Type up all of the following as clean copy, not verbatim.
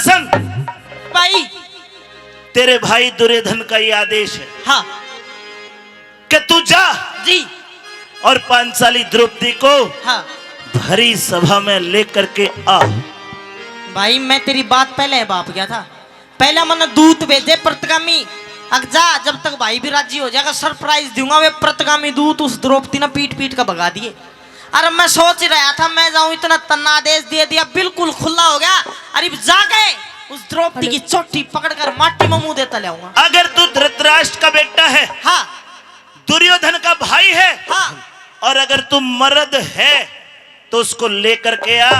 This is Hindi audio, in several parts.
दुशासन भाई तेरे भाई दुर्योधन का ये आदेश है हाँ कि तू जा जी और पांचाली द्रौपदी को हाँ भरी सभा में लेकर के आ। भाई मैं तेरी बात पहले बाप गया था, पहले मैंने दूत भेजे प्रतिगामी। अब जा, जब तक भाई भी राजी हो जाएगा सरप्राइज दूंगा। वे प्रतिगामी दूत उस द्रौपदी ने पीट पीट कर भगा दिए। अरे मैं सोच ही रहा था मैं जाऊं, इतना तन्ना आदेश दे दिया, बिल्कुल खुला हो गया। अरे जाके उस द्रौपदी की चोटी पकड़कर माटी में मुंह देता लाऊंगा। अगर तू धृतराष्ट्र का बेटा है, हाँ दुर्योधन का भाई है, हाँ और अगर तू मर्द है तो उसको लेकर के आ।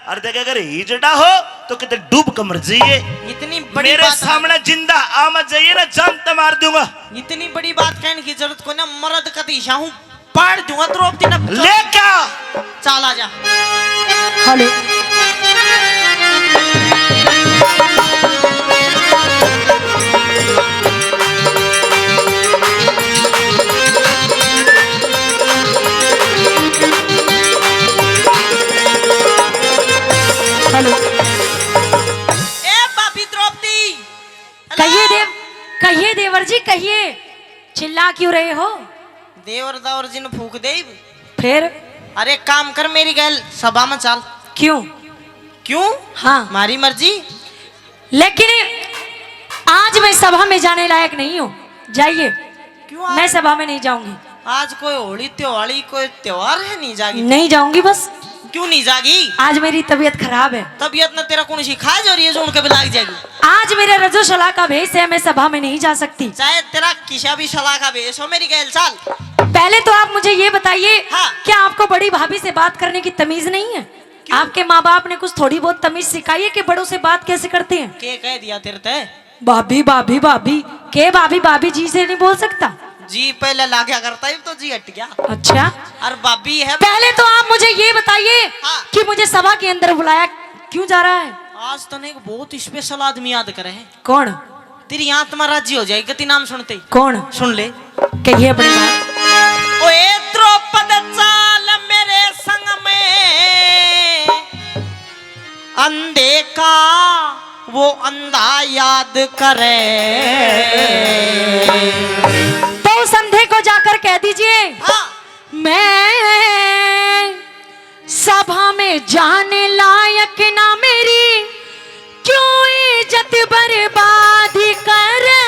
और देख अगर हिजड़ा हो तो कितने डूब कर मर जाइए। इतनी बड़ी मेरे बात सामने जिंदा आ मत जाइए ना, जान मार दूंगा। इतनी बड़ी बात कहने की जरूरत को ना, मर्द कतीशा हूँ, पाड़ दूंगा द्रौपदी ने। लेका चल आ जा। हेलो हेलो ए बापी द्रौपदी, कहिए देवर जी कहिए, चिल्ला क्यों रहे हो? देवर दावर जी ने फूक दे। फिर अरे काम कर, मेरी गैल सभा में चल। क्यों? क्यों? हाँ मारी मर्जी। लेकिन आज मैं सभा में जाने लायक नहीं हूँ, जाइए। क्यों? मैं सभा में नहीं जाऊंगी। आज कोई होली त्योहारी कोई त्योहार है, नहीं जागी? नहीं जाऊंगी बस। क्यों नहीं जागी? आज मेरी तबीयत खराब है। तबीयत ने तेरा कौन सिखाया जो रही है जो उनके भी लाग जाएगी? आज मेरा रजोशला का भेष है, मैं सभा में नहीं जा सकती। चाहे तेरा किसा भी सलाह का भेष हो, मेरी गैल चल। पहले तो आप मुझे ये बताइए, हाँ। क्या आपको बड़ी भाभी से बात करने की तमीज नहीं है? आपके माँ बाप ने कुछ थोड़ी बहुत तमीज सिखाई है कि बड़ों से बात कैसे करते हैं? के कह दिया तेरे ते? भाभी भाभी भाभी के भाभी भाभी जी से नहीं बोल सकता जी पहले ला क्या करता है तो जी हट गया। अच्छा और भाभी है। पहले तो आप मुझे ये बताइए हाँ। कि मुझे सभा के अंदर बुलाया क्यों जा रहा है? आज तो एक बहुत स्पेशल आदमी याद करे है। कौन? तेरी आत्मा राजी हो जाएगी गति नाम सुनते ही। कौन? सुन ले। कहिए अपनी बात। ओए द्रौपद चाल मेरे संग में, अंधे का वो अंधा याद करे। तो उस अंधे को जाकर कह दीजिए, हाँ। मैं सभा में जाने लायक ना मेरी क्यों इज्जत बर्बाद करे।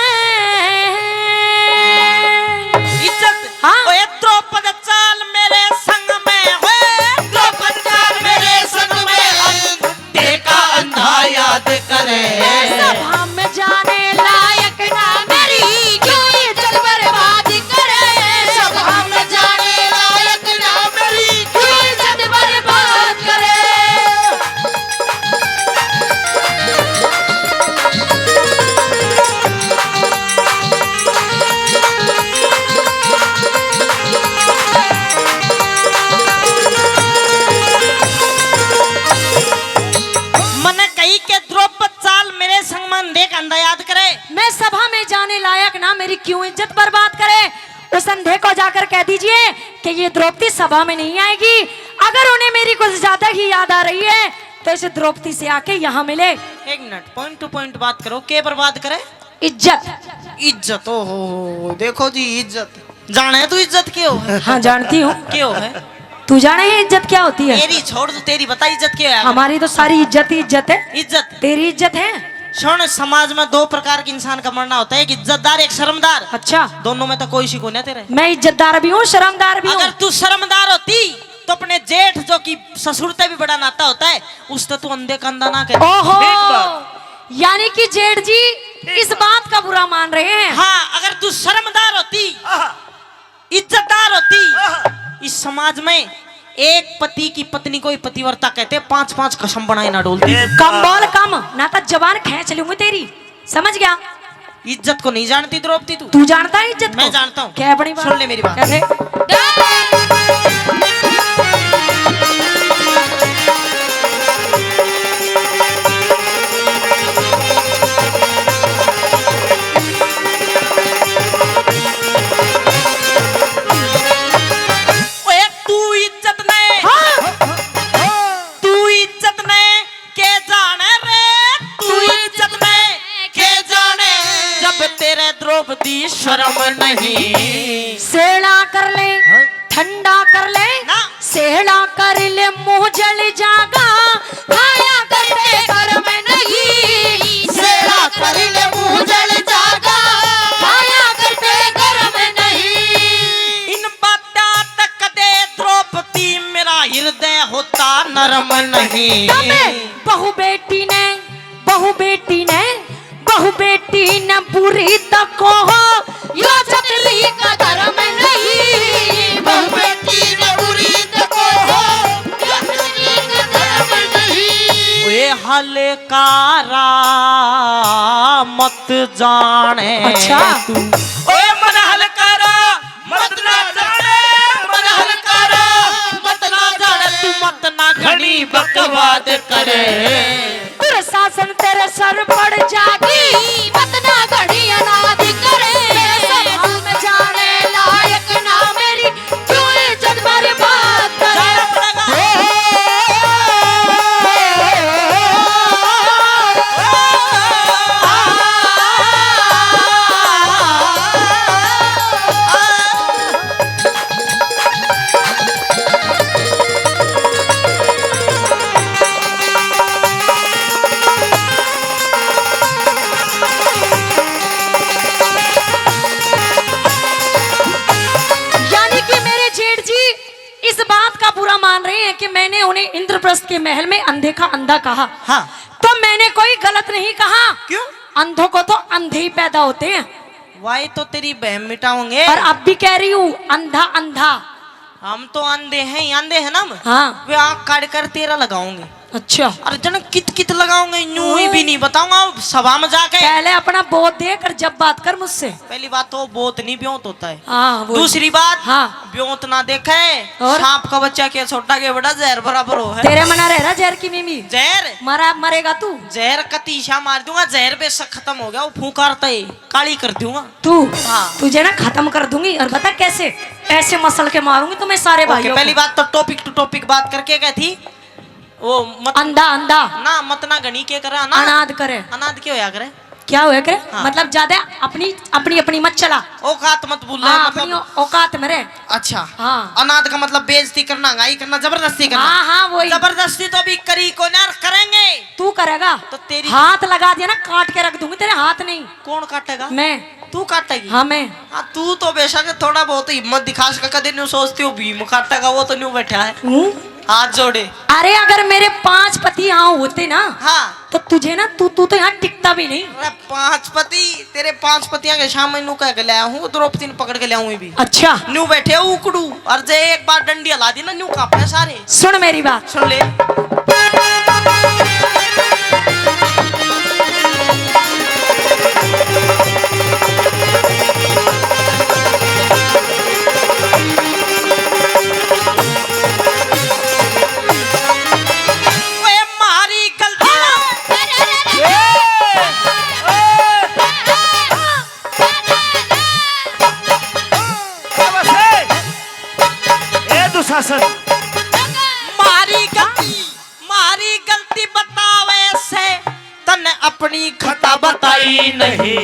इज्जत? हाँ। ओए द्रौपद चाल मेरे संग में, ओए द्रौपद चाल मेरे संग में, अंधे का अंधा याद करे। सभा में जाने लायक ना मेरी क्यों इज्जत बर्बाद करे। सभा में जाने लायक ना मेरी क्यों इज्जत बर्बाद करे। मन कही के द्रौपद चाल मेरे संग में अंधे का अंधा याद करे। मैं सभा में जाने लायक ना मेरी क्यों इज्जत बर्बाद करे। उस अंधे को जाकर कह दीजिए कि ये द्रौपदी सभा में नहीं आएगी। अगर उन्हें मेरी कुछ ज्यादा ही याद आ रही है तो इसे द्रौपदी से आके यहाँ मिले। एक मिनट, पॉइंट टू पॉइंट बात करो। के बर्बाद करे? इज्जत। इज्जत? ओ हो देखो जी, इज्जत जाने तू इज्जत क्यों है? हाँ जानती हूँ। क्यों है? तू जाने है इज्जत क्या होती है? तेरी छोड़ दो, तेरी बता इज्जत क्यों है? हमारी तो सारी इज्जत ही इज्जत है। इज्जत? तेरी इज्जत है? सुन, समाज में दो प्रकार के इंसान का मरना होता है, एक इज्जतदार एक शर्मदार। अच्छा दोनों में तो कोई सी को नहीं तेरे। मैं इज्जतदार भी हूँ शर्मदार भी हूँ। अगर तू शर्मदार होती तो अपने जेठ जो कि ससुर से भी बड़ा नाता होता है उससे तू अंधे का अंधा ना कर। ओहो, ठीक बात। यानी कि जेठ जी इस बात का बुरा मान रहे हैं। हाँ, अगर तू शर्मदार होती, इज्जतदार होती, इस समाज में एक पति की पत्नी को ही पतिव्रता कहते, 5-5 कसम बनाए ना डोलती। कम बोल कम, ना तो जबान खींच लूंगी तेरी, समझ गया? इज्जत को नहीं जानती द्रौपदी तू? तू जानता है इज्जत मैं को? जानता हूँ। क्या बड़ी बात? सुन ले मेरी बात। कैसे? ओए तू इज्जत ने, तू इज्जत ने के जाने रे, तू द्रौपदी शर्म नहीं। सेड़ा कर ले ठंडा कर ले ना। सेड़ा कर ले मुंह जल जागा खाया करते घर में नहीं। सेड़ा कर ले मुंह जल जागा खाया करते घर में नहीं। इन बातों तक दे द्रौपदी मेरा हृदय होता नरम नहीं। बहु बेटी ने बहु बेटी ने बहु बेटी न बुरी तक हो यो चटली का धर्म नहीं। बहु बेटी न बुरी तक हो यो चटली का धर्म नहीं। वे हलकारा मत जाने अच्छा। तू ओए मन हलकारा मत ना जाने मन हलकारा मत ना जाने तू मत ना घड़ी बकवाद करे। शासन तेरे सर पड़ जागी मत ना घड़ी अनाद करे। सभा में जाने लायक ना मेरी क्यों इज्जत बर्बाद करे। मान रहे हैं कि मैंने उन्हें इंद्रप्रस्थ के महल में अंधे का अंधा कहा। हाँ। तो मैंने कोई गलत नहीं कहा। क्यों? अंधों को तो अंधे ही पैदा होते हैं। वाई तो तेरी बहन मिटाओगे। और अब भी कह रही हूँ अंधा अंधा। हम तो अंधे हैं ना हम। हाँ। वे आँख काट कर तेरा लगाऊंगे। अच्छा। अरे जन कित कित लगाऊंगे यूं ही भी नहीं बताऊंगा सभा में जाके। पहले अपना बोध दे कर जब बात कर मुझसे। पहली बात तो बोत नहीं ब्योत होता है। हाँ, दूसरी बात हाँ। ब्योत ना देखे और? सांप का बच्चा के छोटा के बड़ा जहर बराबर हो है। तेरे मना रह रहा जहर की मिमी। जहर मरेगा तू। जहर का तीछा मार दूंगा जहर पे शक खत्म हो गया वो फूकारता है काली कर दूंगा तू। हाँ। तुझे ना खत्म कर दूंगी और बता कैसे ऐसे मसल के मारूंगी तुम्हें सारे भाइयों को। पहली बात तो टॉपिक टू टॉपिक बात करके क्या थी वो मत अंधा अंधा ना मत ना गणी के करे अनाद करे। अनाद क्यों होया करे क्या हुआ करे। हाँ। मतलब ज्यादा अपनी अपनी अपनी मत चला। औकात मत भूल हाँ, मतलब अपनी औकात में रह। अच्छा। हाँ। अनाथ का मतलब बेइज्जती करना गाई करना जबरदस्ती करना। हाँ हाँ वही। जबरदस्ती तो भी करी को ना करेंगे। तू करेगा तो तेरी हाथ लगा दिया ना काट के रख दूंगी तेरे हाथ नहीं। कौन काटेगा? मैं। तू काटेगी? हाँ मैं। हाँ तू तो बेशक थोड़ा बहुत हिम्मत दिखा सका कदे न्यू सोचती हो भीम काटेगा वो तो न्यू बैठा है हाथ जोड़े। अरे अगर मेरे 5 पति यहाँ होते ना हाँ तो तुझे ना तू तो यहाँ टिकता भी नहीं। अरे 5 पति तेरे 5 पतियां के शाम में नू कह के लाया हूँ द्रौपदी ने पकड़ के लाया हूँ भी। अच्छा। न्यू बैठे उकड़ू और जे एक बार डंडी हला दी ना न्यू कांपे सारे। सुन मेरी बात सुन ले। शासन मारी गलती बतावे से तने अपनी खता बताई नहीं।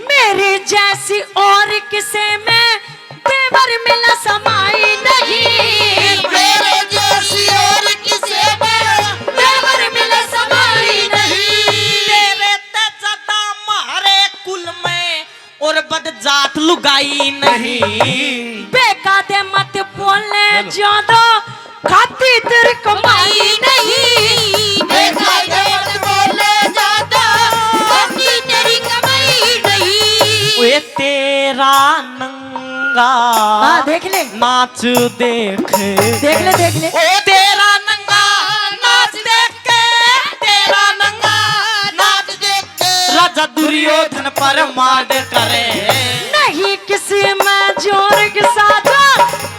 मेरे जैसी और किसे में देवर मिला समाई नहीं। मेरे जैसी और किसे में देवर मिला समाई नहीं। तेरे ते ज्यादा मारे कुल में और बद जात लुगाई नहीं। बेकादे मत बोलने ज्यादा खाती तेरी कमाई नहीं। बेकादे मत बोलने ज्यादा खाती तेरी कमाई नहीं। वे तेरा नंगा हाँ देख ले नाच देख ले ओ तेरा नंगा नाच देख के तेरा नंगा नाच देख के राजा दुर्योधन पर मार करे नहीं किसी में जोर के साथ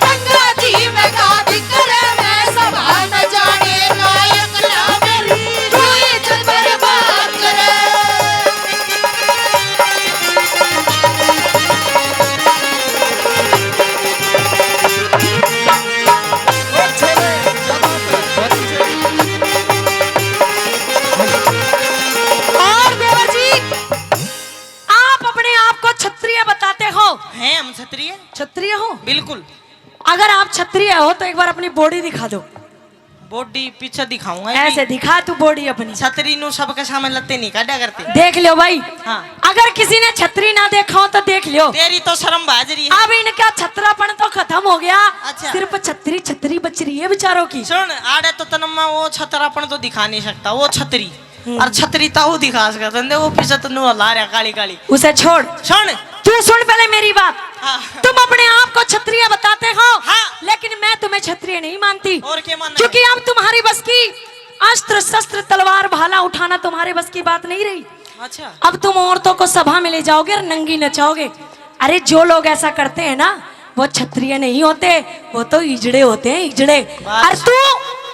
गंगा जी में गाद करे। मैं सभा न जाने लायक ना मेरी तू इज्जत बर्बाद करे। और देवर जी आप अपने बिल्कुल। अगर आप क्षत्रिय हो तो एक बार अपनी बॉडी दिखा दो। बॉडी पीछे दिखाऊंगा ऐसे दिखा तू बॉडी अपनी। छतरी नु सबके सामने लत्ते नहीं काटा करते। देख लो भाई। हाँ। अगर किसी ने छतरी ना देखा हो तो देख लियो। तेरी तो शर्म बाजरी है। अब इनका छतरापन तो खत्म हो गया। अच्छा। सिर्फ छतरी छतरी बच रही है बेचारों की। सुन आड़े तो तनमा वो छतरापन तो दिखा नहीं सकता, वो छतरी और छतरी ताऊ दिखा सकता है। वो पीछे तो नु हला रहा काली काली। उसे छोड़। सुन तू सुन पहले मेरी बात। हाँ। तुम अपने आप को क्षत्रिय बताते हो। हाँ। लेकिन मैं तुम्हें क्षत्रिय नहीं मानती। और क्या मानना? क्योंकि अब तुम्हारी बस की अस्त्र शस्त्र तलवार भाला उठाना तुम्हारे बस की बात नहीं रही। अच्छा। अब तुम औरतों को सभा में ले जाओगे और नंगी नचाओगे। अरे जो लोग ऐसा करते हैं ना वो क्षत्रिय नहीं होते, वो तो हिजड़े होते हैं, हिजड़े। और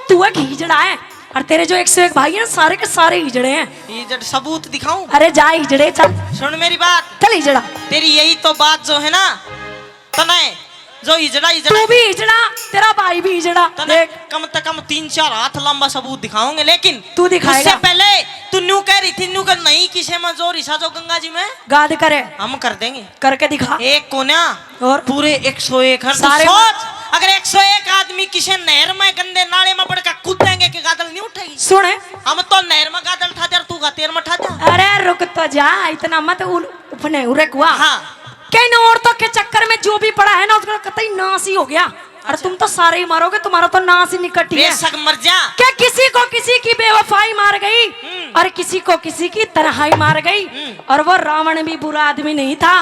तू एक हिजड़ा है और तेरे जो 101 भाई हैं सारे के सारे हिजड़े हैं। ये सबूत दिखाऊं? अरे जा हिजड़े चल। सुन मेरी बात। चल हिजड़ा। तेरी यही तो बात जो है ना तने जो हिजड़ा तू भी हिजड़ा, तेरा भाई भी हिजड़ा। तने कम से कम 3-4 हाथ लंबा सबूत दिखाओगे। लेकिन तू दिखाएगा। उससे पहले तू न्यू कह रही थी, न्यू कर नहीं किसे में जो रिसा जो गंगा जी में गाद करे हम कर देंगे। करके दिखा। एक कोना और पूरे 101 हर सारे सोच अगर 101 आदमी किसी नहर में गंदे नाले में पड़कर कूदेंगे कि गादल नहीं उठेगी। सुने हम तो नहर में गादल उठा दे और तू गातेर में उठा जा। अरे रुक तो जा, इतना मत उफने उरे कुआ। हाँ। कई औरतों के चक्कर में जो भी पड़ा है ना उसका कतई नाश ही हो गया। और तुम तो सारे ही मारोगे, तुम्हारा तो नाश ही निकट ही है। बेशक मर जा। क्या किसी को किसी की बेवफाई मार गई और किसी को किसी की तन्हाई मार गई। और वो रावण भी बुरा आदमी नहीं था,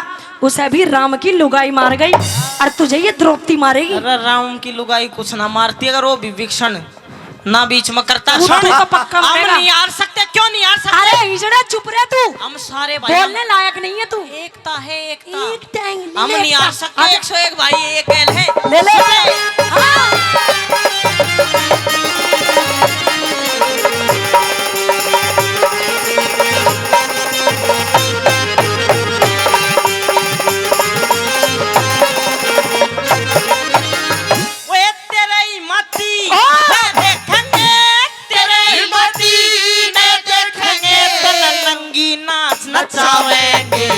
उसे भी राम की लुगाई मार गई। और तुझे ये द्रौपदी मारेगी। अरे राम की लुगाई कुछ ना मारती अगर वो विभीषण ना बीच में करता। वो तो पक्का हम मरेगा। नहीं हार सकते। क्यों नहीं हार सकते? अरे हिजड़ा चुप रहे तू, हम सारे भाई बोलने लायक नहीं है तू। एकता है एकता। एकता है, हम ले नहीं एकता। हार सकते। 101 भाई एक कैल है। ले ले। हाँ। ओए तेरे ही मती मैं देखेंगे, तेरे ही मती मैं देखेंगे, तन नंगी नाच नचावेंगे।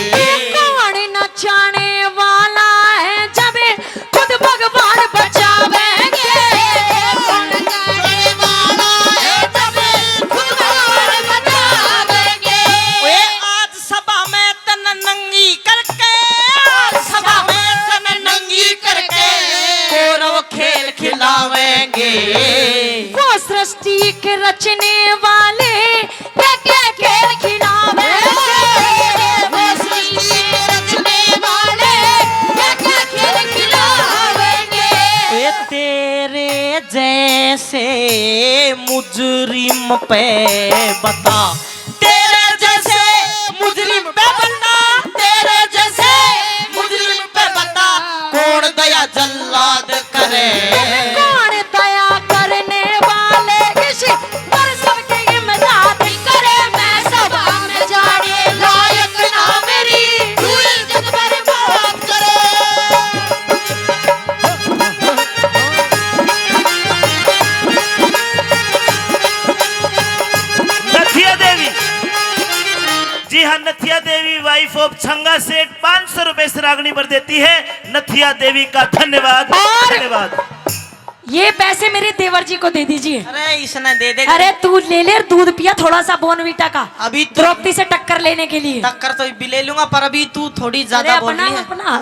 कौन नचाने वाला है जब खुद भगवान बचावेंगे। कौन नचाने वाला है जब खुद भगवान बचावेंगे। ओए आज सभा में तन नंगी करके, आज सभा में तन नंगी करके कौरव खेल खिलावेंगे। वो सृष्टि के रचने वाले क्या खेल खिलावेंगे। वो सृष्टि के रचने वाले क्या खेल खिलावेंगे। ओए तेरे जैसे मुजरिम पे बता, तेरे जैसे मुजरिम पे बता, तेरे जैसे मुजरिम पे बता कौन दया जल्लाद करे। कौन दया करने वाले किसी पर सबके इमदाद करे। मैं सभा में जाने लायक ना मेरी तू इज्जत बर्बाद करे। नथिया देवी। जी हाँ, नथिया देवी वाइफ ऑफ छंगा सेठ 500 रुपए से रागनी पर देती है। नथिया देवी का धन्यवाद। और- धन्यवाद। ये पैसे मेरे देवर जी को दे दीजिए। अरे इसने दे दे। अरे तू ले ले दूध पिया थोड़ा सा बोनवीटा का, अभी तो द्रौपदी से टक्कर लेने के लिए। टक्कर तो भी ले लूंगा पर अभी तू थोड़ी अरे ज्यादा बोल अपना रही है। अपना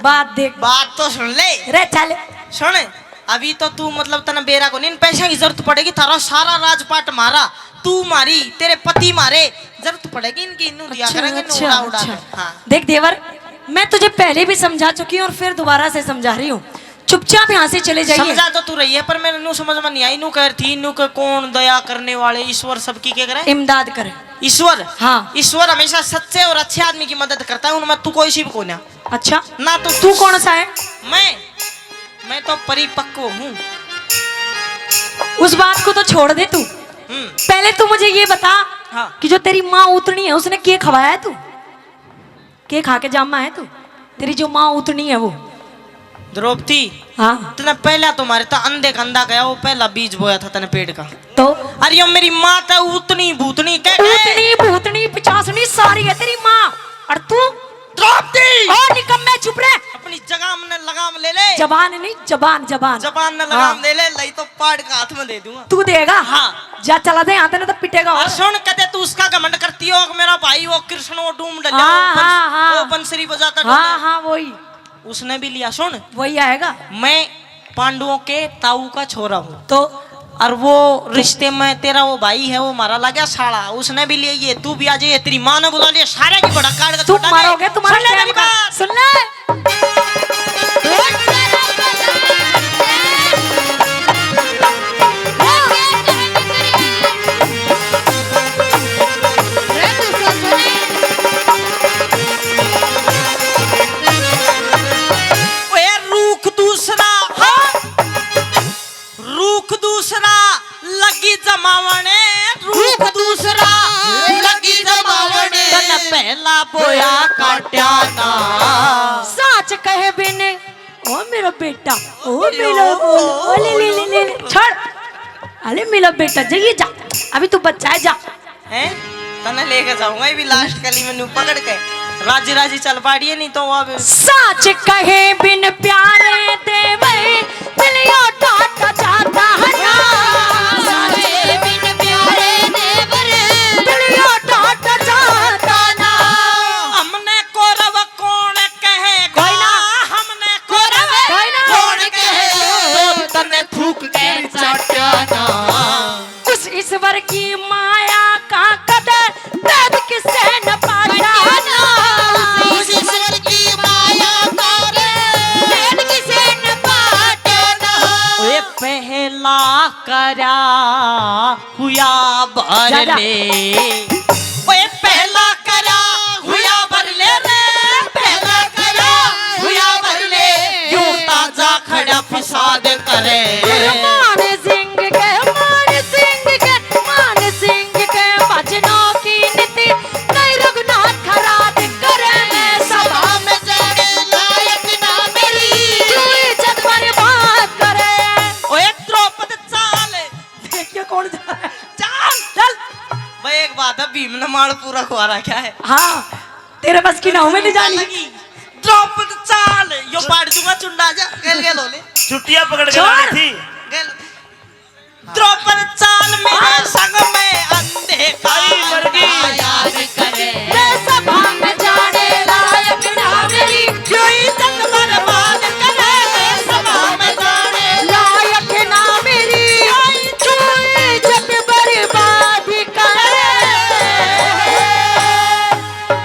बात देख। बात तो सुन ले। रे चल। सुन अभी तो तू मतलब तना बेरा को नहीं पैसे की जरूरत पड़ेगी। थारा सारा राजपाट मारा, तू मारी, तेरे पति मारे, जरूरत पड़ेगी इनकी। इन्नू दिया करेंगे इन्नू उड़ा उड़ा के। हाँ। देख देवर, मैं तुझे पहले भी समझा चुकी हूँ और फिर दोबारा से समझा रही हूँ। चुपचाप यहाँ से चले जाइए। समझा तो तू रही है पर मेरे नू समझ में नहीं आई। नू कह थी नू के कौन दया करने वाले ईश्वर सबकी क्या करे। इमदाद करे। ईश्वर। हाँ। ईश्वर हमेशा सच्चे और अच्छे आदमी की मदद करता है। उनमें तू कोई सी भी कौन है अच्छा, ना। तो तू कौन सा है? मैं तो परिपक्व हूँ। उस बात को तो छोड़ दे तू। पहले तू मुझे ये बता हाँ। कि जो तेरी माँ उतनी है उसने के खवाया है तू? के खा के जामा है तू? तेरी जो माँ उतनी है वो द्रौपदी। हाँ तने पहला तुम्हारे तो अंधे का अंधा गया, वो पहला बीज बोया था तने पेड़ का। तो अरे यो मेरी माँ तो उतनी भूतनी उतनी भूतनी पिचासनी सारी है तेरी माँ। और तू द्रौपदी और निकम्मे चुप रहे। अपनी जगह हमने लगाम ले ले। जबान नहीं, जबान जबान जबान न लगाम दे ले लई तो पाड़ का हाथ में दे दूंगा। तू देगा? हाँ। जा चला दे यहाँ, तो पिटेगा। और सुन कहते तू उसका घमंड करती हो कि मेरा भाई वो कृष्ण वो डूम डले वो बंसरी बजाता हाँ हाँ वही उसने भी लिया। सुन वही आएगा। मैं पांडवों के ताऊ का छोरा हूँ तो और वो रिश्ते में तेरा वो भाई है वो मारा लगा साला, उसने भी लिए। ये तू भी आ जाइए, तेरी माँ ने बुला लिया, सारे की बड़ा काट का तुम छोटा मारोगे, तुम्हारा सुन ले क्या मेरी होगा? बात। सुन ले। ओए रूख दूसरा, हाँ रूख दूसरा लगी जमावने, रूख दूसरा लगी जमावने, तन पहला बोया काट्या ना। सच कहे बिने ओ मेरा बेटा, ओ मेरा ओ ले ले ले ले छोड़। अरे मेरा बेटा जाइए जा, अभी तू बच्चा है जा। हैं तने लेके जाऊंगा ये भी लास्ट गली में नू पकड़ के राजी राजी चल पाड़िए, नहीं तो अब सच कहे बिन प्यारे देवे दिलियों डांट जाता है ना। सच बिन प्यारे देवे दिलियों डांट जाता ना। हमने कौरव कौन कहेगा, कोई ना। हमने कौरव कोई ना। कौन कहेगा, तो तने थूक के चाट्या ना। उस ईश्वर की माया का कदर वेद किसे न पाता ना। उस ईश्वर की माया का वेद किसे न पाता ना। ओए पहला करा हुआ भर जा, जा। ले, ओए पहला करा हुआ भर ले रे, पहला करा हुआ भर ले, यूं ताजा खड़ा फसाद करे। मान सिंह के मान सिंह के मान सिंह के भजनों की नीति नहीं रघुनाथ खराब करे। सभा में जाने लायक ना मेरी क्यों इज्जत बर्बाद करे। ओए द्रौपद चाल, देखिए कौन जा रहा है। चाल चल भाई एक बात है, भीम ने मार पूरा खुआरा क्या है। हाँ तेरे बस की ना हो, मैं नहीं जानी। द्रौपद चाल यो पाड़ दूंगा चुंडा जा गेल गेल होले चुटिया पकड़ के छोड़। लानी थी। गेल। द्रौपद चाल मेरे संग में अंधे का आई मर गई। आया